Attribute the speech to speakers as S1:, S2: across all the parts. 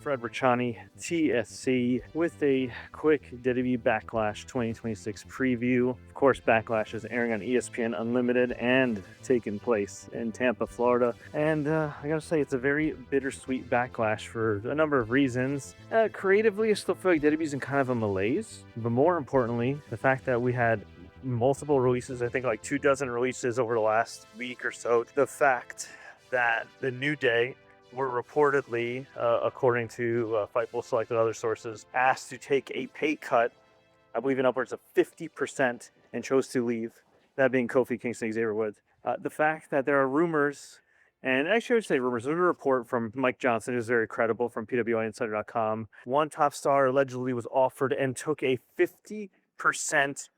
S1: Fred Richani, TSC, with a quick WWE Backlash 2026 preview. Of course, Backlash is airing on ESPN Unlimited and taking place in Tampa, Florida. And I gotta say, it's a very bittersweet Backlash for a number of reasons. Creatively, I still feel like WWE's in kind of a malaise. But more importantly, the fact that we had multiple releases, I think like 24 releases over the last week or so. The fact that the New Day were reportedly, according to Fightful Select and other sources, asked to take a pay cut, I believe in upwards of 50%, and chose to leave, that being Kofi Kingston, Xavier Woods. The fact that there are rumors, and actually I would say rumors, there's a report from Mike Johnson, who's very credible, from PWIinsider.com. One top star allegedly was offered and took a 50%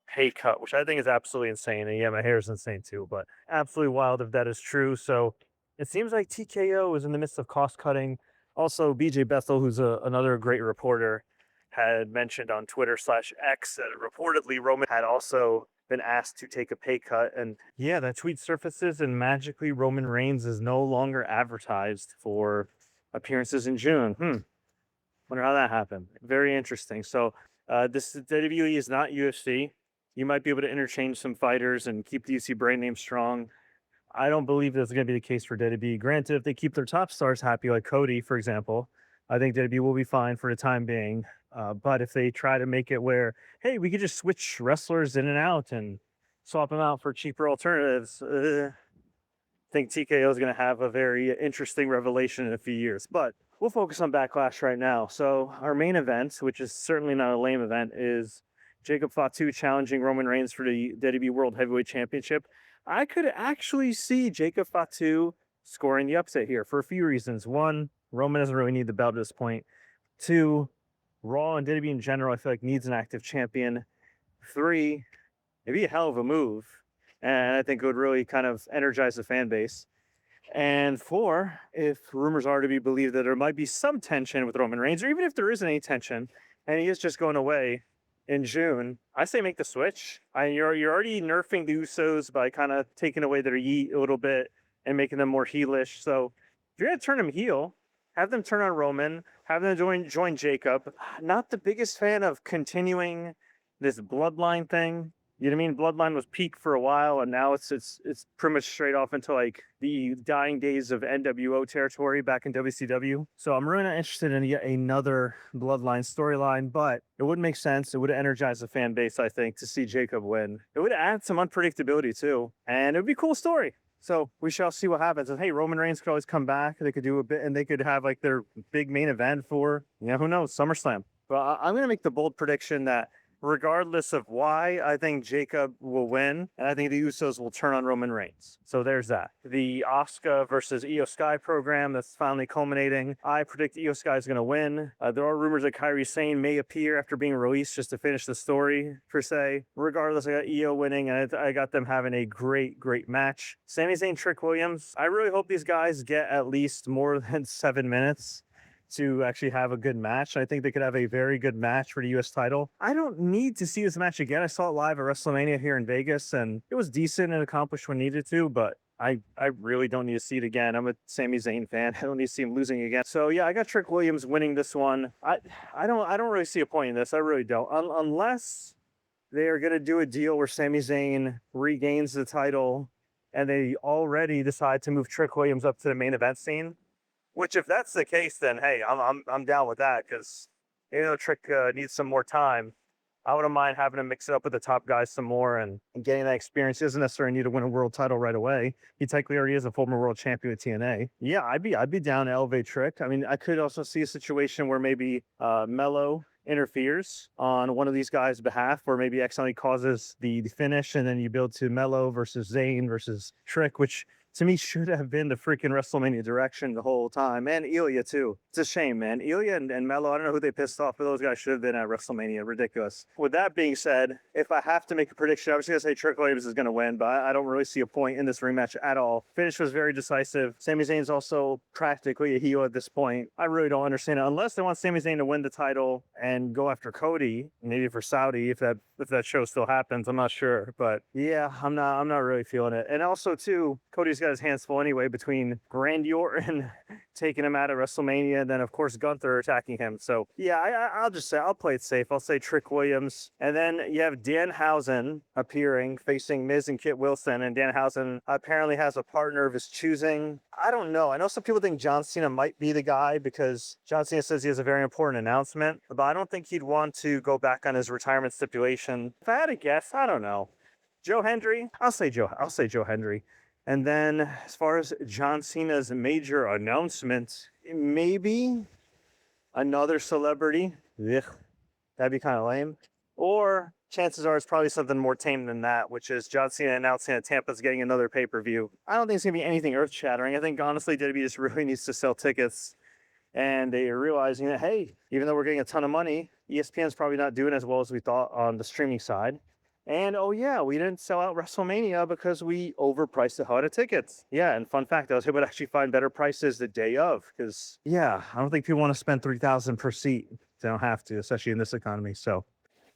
S1: pay cut, which I think is absolutely insane. And yeah, my hair is insane too, but absolutely wild if that is true. So it seems like TKO is in the midst of cost cutting. Also, BJ Bethel, who's another great reporter, had mentioned on Twitter/X that reportedly Roman had also been asked to take a pay cut. And yeah, that tweet surfaces and magically Roman Reigns is no longer advertised for appearances in June. Wonder how that happened. Very interesting. So this WWE is not UFC. You might be able to interchange some fighters and keep the UFC brand name strong. I don't believe that's going to be the case for WWE. Granted, if they keep their top stars happy, like Cody, for example, I think WWE will be fine for the time being. But if they try to make it where, hey, we could just switch wrestlers in and out and swap them out for cheaper alternatives, I think TKO is going to have a very interesting revelation in a few years. But we'll focus on Backlash right now. So our main event, which is certainly not a lame event, is Jacob Fatu challenging Roman Reigns for the WWE World Heavyweight Championship. I could actually see Jacob Fatu scoring the upset here for a few reasons. One, Roman doesn't really need the belt at this point. Two, Raw and WWE in general, I feel like needs an active champion. Three, it'd be a hell of a move, and I think it would really kind of energize the fan base. And four, if rumors are to be believed that there might be some tension with Roman Reigns, or even if there isn't any tension, and he is just going away in June, I say make the switch. You're already nerfing the Usos by kind of taking away their yeet a little bit and making them more heelish. So if you're gonna turn them heel, have them turn on Roman, have them join Jacob. Not the biggest fan of continuing this bloodline thing. You know what I mean? Bloodline was peak for a while, and now it's pretty much straight off into like the dying days of NWO territory back in WCW. So I'm really not interested in yet another Bloodline storyline, but it would make sense. It would energize the fan base, I think, to see Jacob win. It would add some unpredictability too, and it would be a cool story. So we shall see what happens. And hey, Roman Reigns could always come back. They could do a bit, and they could have like their big main event for, who knows, SummerSlam. But I'm going to make the bold prediction that regardless of why, I think Jacob will win, and I think the Usos will turn on Roman Reigns. So there's that. The Asuka versus IYO SKY program that's finally culminating. I predict IYO SKY is going to win. There are rumors that Kairi Sane may appear after being released just to finish the story, per se. Regardless, I got IYO winning, and I got them having a great, great match. Sami Zayn, Trick Williams. I really hope these guys get at least more than 7 minutes to actually have a good match. I think they could have a very good match for the US title. I don't need to see this match again. I saw it live at WrestleMania here in Vegas, and it was decent and accomplished when needed to, but I really don't need to see it again. I'm a Sami Zayn fan. I don't need to see him losing again. So yeah, I got Trick Williams winning this one. I don't really see a point in this. I really don't. Unless they are gonna do a deal where Sami Zayn regains the title and they already decide to move Trick Williams up to the main event scene. Which, if that's the case, then hey, I'm down with that, because Trick needs some more time. I wouldn't mind having him mix it up with the top guys some more and getting that experience. He doesn't necessarily need to win a world title right away. He technically already is a former world champion with TNA. Yeah, I'd be down to elevate Trick. I mean, I could also see a situation where maybe Mello interferes on one of these guys' behalf, or maybe accidentally causes the finish, and then you build to Mello versus Zayn versus Trick, which to me should have been the freaking WrestleMania direction the whole time. And Ilya too. It's a shame, man. Ilya and Melo, I don't know who they pissed off, but those guys should have been at WrestleMania. Ridiculous. With that being said, if I have to make a prediction, I was going to say Trick Williams is going to win, but I don't really see a point in this rematch at all. Finish was very decisive. Sami Zayn's also practically a heel at this point. I really don't understand it. Unless they want Sami Zayn to win the title and go after Cody, maybe for Saudi, if that show still happens, I'm not sure. But yeah, I'm not really feeling it. And also too, Cody's got got his hands full anyway between Randy Orton taking him out at WrestleMania, and then of course Gunther attacking him. So yeah, I'll just say I'll play it safe. I'll say Trick Williams, and then you have Danhausen appearing facing Miz and Kit Wilson, and Danhausen apparently has a partner of his choosing. I don't know. I know some people think John Cena might be the guy because John Cena says he has a very important announcement, but I don't think he'd want to go back on his retirement stipulation. If I had to guess, I don't know. Joe Hendry? I'll say Joe Hendry. And then as far as John Cena's major announcement, maybe another celebrity. Ugh, that'd be kind of lame. Or chances are it's probably something more tame than that, which is John Cena announcing that Tampa's getting another pay-per-view. I don't think it's going to be anything earth-shattering. I think, honestly, WWE just really needs to sell tickets. And they are realizing that, hey, even though we're getting a ton of money, ESPN's probably not doing as well as we thought on the streaming side. And, oh yeah, we didn't sell out WrestleMania because we overpriced a ton of tickets. Yeah, and fun fact, I was able to actually find better prices the day of because, yeah, I don't think people want to spend $3,000 per seat. They don't have to, especially in this economy. So,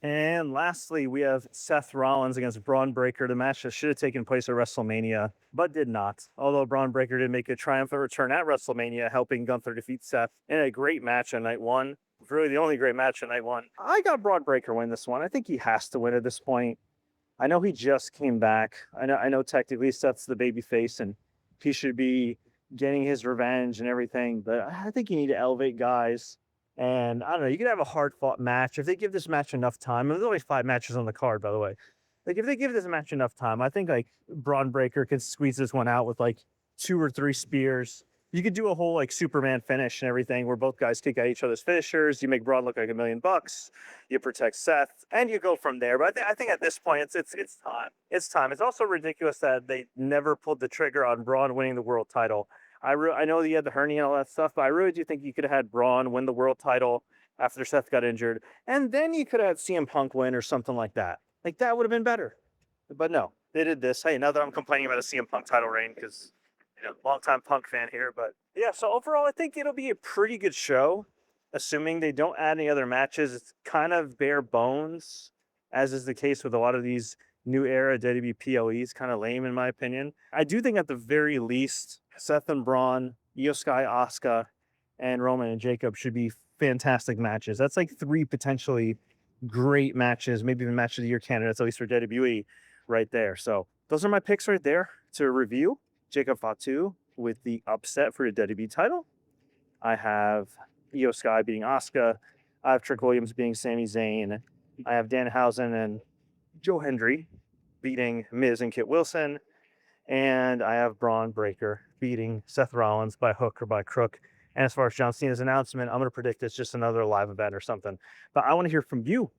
S1: and lastly, we have Seth Rollins against Bron Breakker, the match that should have taken place at WrestleMania, but did not. Although Bron Breakker did make a triumphant return at WrestleMania, helping Gunther defeat Seth in a great match on night one. Really the only great match on night one. I got Bron Breakker win this one. I think he has to win at this point. I know he just came back. I know technically Seth's the babyface and he should be getting his revenge and everything, but I think you need to elevate guys. And I don't know, you could have a hard-fought match. If they give this match enough time, and there's only 5 matches on the card, by the way. Like, if they give this match enough time, I think, like, Bron Breakker could squeeze this one out with, like, 2 or 3 spears. You could do a whole, like, Superman finish and everything where both guys kick out each other's finishers. You make Braun look like $1 million. You protect Seth, and you go from there. But I think at this point, it's time. It's time. It's also ridiculous that they never pulled the trigger on Braun winning the world title. I know he had the hernia and all that stuff, but I really do think you could have had Braun win the world title after Seth got injured, and then you could have had CM Punk win or something like that. Like, that would have been better. But no, they did this. Hey, now that I'm complaining about a CM Punk title reign, because, you know, longtime Punk fan here, but yeah, so overall, I think it'll be a pretty good show, assuming they don't add any other matches. It's kind of bare bones, as is the case with a lot of these new era WWE PLEs, kind of lame in my opinion. I do think at the very least, Seth and Braun, IYO SKY, Asuka, and Roman and Jacob should be fantastic matches. That's like 3 potentially great matches, maybe even match of the year candidates, at least for WWE right there. So those are my picks right there to review. Jacob Fatu with the upset for the WWE title. I have IYO SKY beating Asuka. I have Trick Williams beating Sami Zayn. I have Danhausen and Joe Hendry beating Miz and Kit Wilson. And I have Bron Breakker beating Seth Rollins by hook or by crook. And as far as John Cena's announcement, I'm going to predict it's just another live event or something. But I want to hear from you.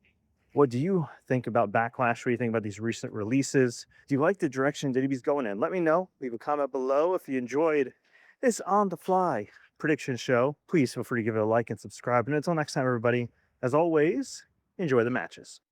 S1: What do you think about Backlash? What do you think about these recent releases? Do you like the direction WWE's going in? Let me know. Leave a comment below if you enjoyed this on-the-fly prediction show. Please feel free to give it a like and subscribe. And until next time, everybody, as always, enjoy the matches.